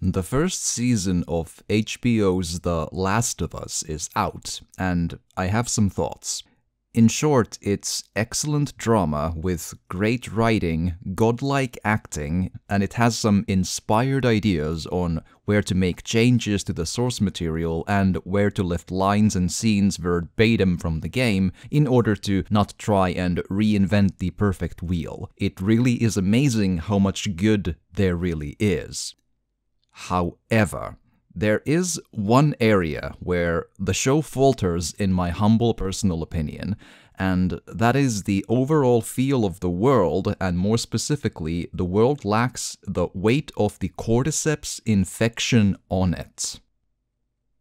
The first season of HBO's The Last of Us is out, and I have some thoughts. In short, it's excellent drama with great writing, godlike acting, and it has some inspired ideas on where to make changes to the source material and where to lift lines and scenes verbatim from the game in order to not try and reinvent the perfect wheel. It really is amazing how much good there really is. However, there is one area where the show falters in my humble personal opinion, and that is the overall feel of the world, and more specifically, the world lacks the weight of the cordyceps infection on it.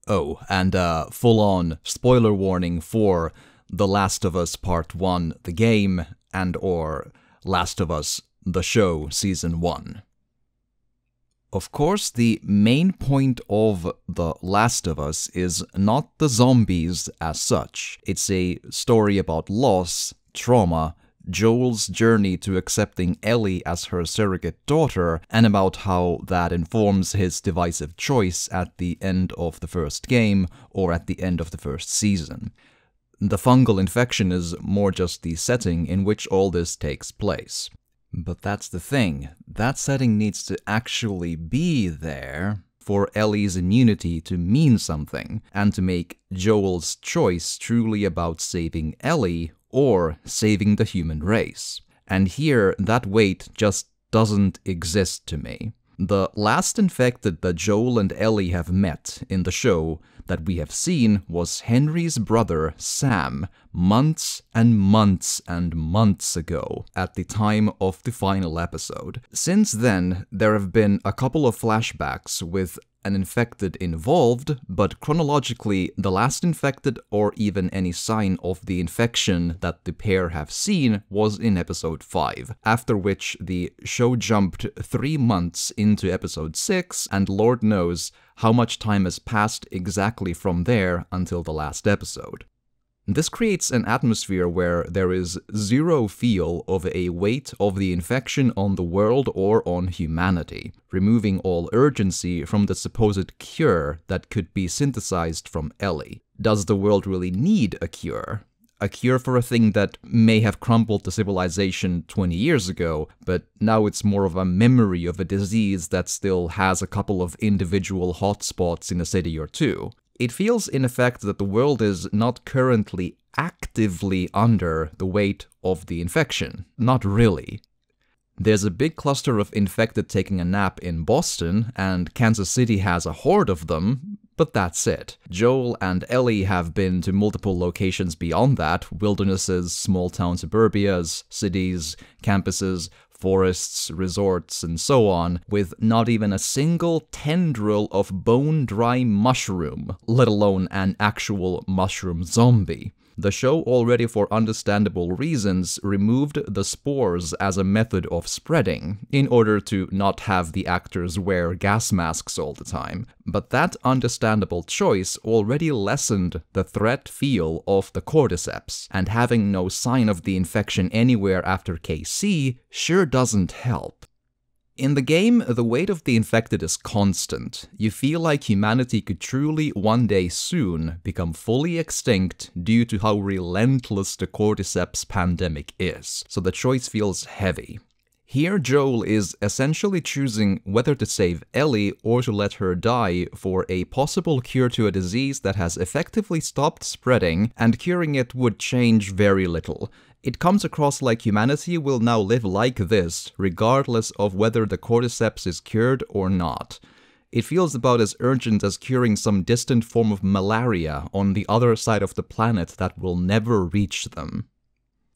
Oh, and full-on spoiler warning for The Last of Us Part 1, the game, and or Last of Us, the show, Season 1. Of course, the main point of The Last of Us is not the zombies as such. It's a story about loss, trauma, Joel's journey to accepting Ellie as her surrogate daughter, and about how that informs his divisive choice at the end of the first game or at the end of the first season. The fungal infection is more just the setting in which all this takes place. But that's the thing, that setting needs to actually be there for Ellie's immunity to mean something, and to make Joel's choice truly about saving Ellie or saving the human race. And here, that weight just doesn't exist to me. The last infected that Joel and Ellie have met in the show that we have seen was Henry's brother, Sam, months and months and months ago, at the time of the final episode. Since then, there have been a couple of flashbacks with an infected involved, but chronologically, the last infected or even any sign of the infection that the pair have seen was in episode 5, after which the show jumped 3 months into episode 6, and Lord knows how much time has passed exactly from there until the last episode. This creates an atmosphere where there is zero feel of a weight of the infection on the world or on humanity, removing all urgency from the supposed cure that could be synthesized from Ellie. Does the world really need a cure? A cure for a thing that may have crumbled the civilization 20 years ago, but now it's more of a memory of a disease that still has a couple of individual hotspots in a city or two. It feels in effect that the world is not currently actively under the weight of the infection. Not really. There's a big cluster of infected taking a nap in Boston, and Kansas City has a horde of them, but that's it. Joel and Ellie have been to multiple locations beyond that: wildernesses, small-town suburbias, cities, campuses, forests, resorts, and so on, with not even a single tendril of bone-dry mushroom, let alone an actual mushroom zombie. The show already, for understandable reasons, removed the spores as a method of spreading, in order to not have the actors wear gas masks all the time. But that understandable choice already lessened the threat feel of the cordyceps, and having no sign of the infection anywhere after KC sure doesn't help. In the game, the weight of the infected is constant. You feel like humanity could truly one day soon become fully extinct due to how relentless the cordyceps pandemic is, so the choice feels heavy. Here, Joel is essentially choosing whether to save Ellie or to let her die for a possible cure to a disease that has effectively stopped spreading, and curing it would change very little. It comes across like humanity will now live like this, regardless of whether the cordyceps is cured or not. It feels about as urgent as curing some distant form of malaria on the other side of the planet that will never reach them.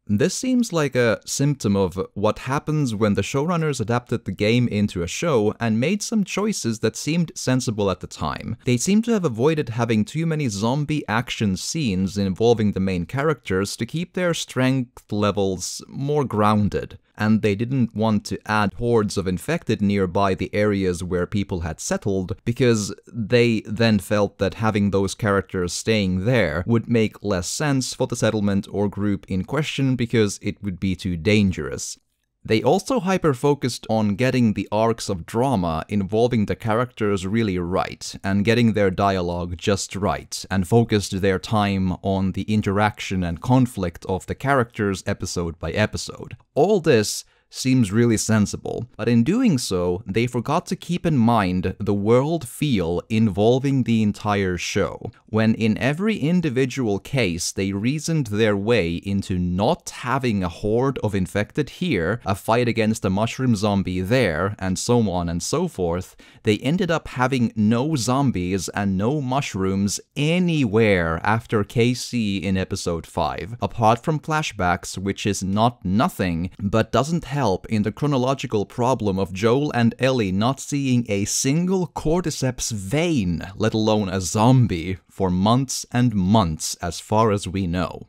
This seems like a symptom of what happens when the showrunners adapted the game into a show and made some choices that seemed sensible at the time. They seem to have avoided having too many zombie action scenes involving the main characters to keep their strength levels more grounded. And they didn't want to add hordes of infected nearby the areas where people had settled, because they then felt that having those characters staying there would make less sense for the settlement or group in question because it would be too dangerous. They also hyper-focused on getting the arcs of drama involving the characters really right, and getting their dialogue just right, and focused their time on the interaction and conflict of the characters episode by episode. All this seems really sensible, but in doing so, they forgot to keep in mind the world feel involving the entire show, when in every individual case they reasoned their way into not having a horde of infected here, a fight against a mushroom zombie there, and so on and so forth. They ended up having no zombies and no mushrooms anywhere after KC in episode 5, apart from flashbacks, which is not nothing, but doesn't help in the chronological problem of Joel and Ellie not seeing a single cordyceps vein, let alone a zombie, for months and months as far as we know.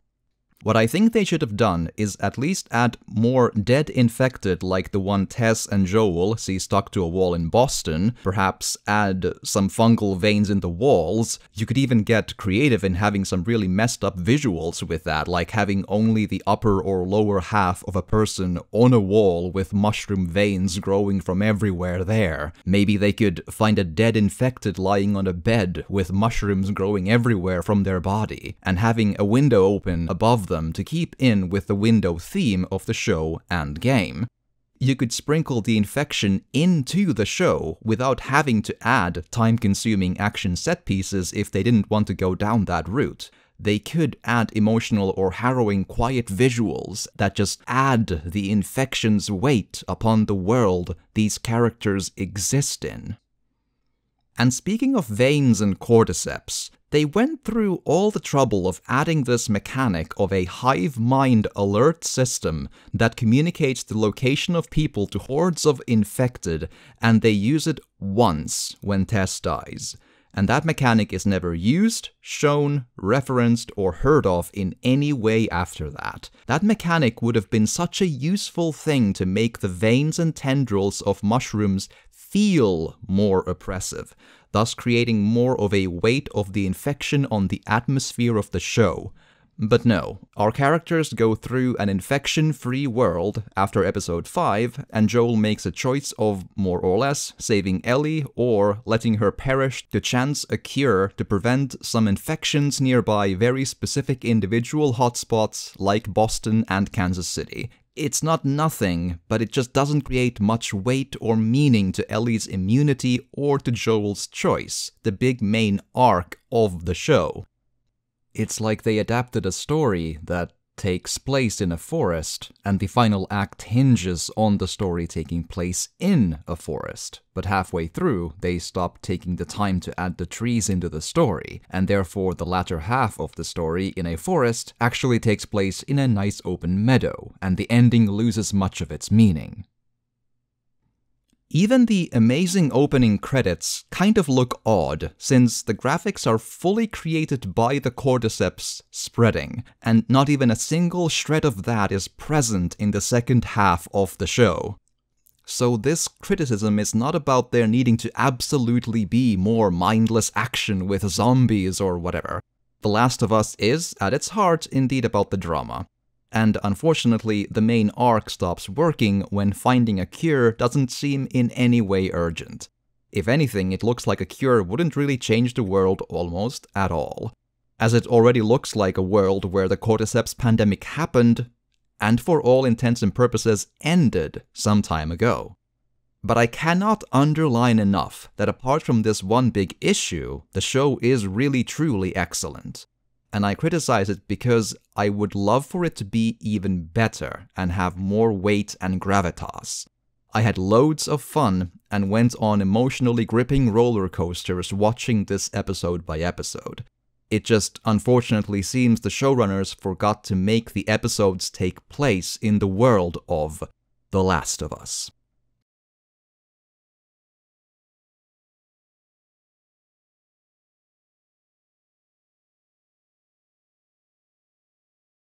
What I think they should have done is at least add more dead infected like the one Tess and Joel see stuck to a wall in Boston, perhaps add some fungal veins in the walls. You could even get creative in having some really messed up visuals with that, like having only the upper or lower half of a person on a wall with mushroom veins growing from everywhere there. Maybe they could find a dead infected lying on a bed with mushrooms growing everywhere from their body, and having a window open above them to keep in with the window theme of the show and game. You could sprinkle the infection into the show without having to add time-consuming action set pieces if they didn't want to go down that route. They could add emotional or harrowing quiet visuals that just add the infection's weight upon the world these characters exist in. And speaking of veins and cordyceps, they went through all the trouble of adding this mechanic of a hive mind alert system that communicates the location of people to hordes of infected, and they use it once when Tess dies. And that mechanic is never used, shown, referenced, or heard of in any way after that. That mechanic would have been such a useful thing to make the veins and tendrils of mushrooms feel more oppressive, thus creating more of a weight of the infection on the atmosphere of the show. But no, our characters go through an infection-free world after episode 5, and Joel makes a choice of, more or less, saving Ellie or letting her perish to chance a cure to prevent some infections nearby very specific individual hotspots like Boston and Kansas City. It's not nothing, but it just doesn't create much weight or meaning to Ellie's immunity or to Joel's choice, the big main arc of the show. It's like they adapted a story that takes place in a forest, and the final act hinges on the story taking place in a forest. But halfway through, they stop taking the time to add the trees into the story, and therefore the latter half of the story in a forest actually takes place in a nice open meadow, and the ending loses much of its meaning. Even the amazing opening credits kind of look odd, since the graphics are fully created by the cordyceps spreading, and not even a single shred of that is present in the second half of the show. So this criticism is not about there needing to absolutely be more mindless action with zombies or whatever. The Last of Us is, at its heart, indeed about the drama. And unfortunately, the main arc stops working when finding a cure doesn't seem in any way urgent. If anything, it looks like a cure wouldn't really change the world almost at all, as it already looks like a world where the cordyceps pandemic happened, and for all intents and purposes ended some time ago. But I cannot underline enough that apart from this one big issue, the show is really truly excellent. And I criticize it because I would love for it to be even better and have more weight and gravitas. I had loads of fun and went on emotionally gripping roller coasters watching this episode by episode. It just unfortunately seems the showrunners forgot to make the episodes take place in the world of The Last of Us.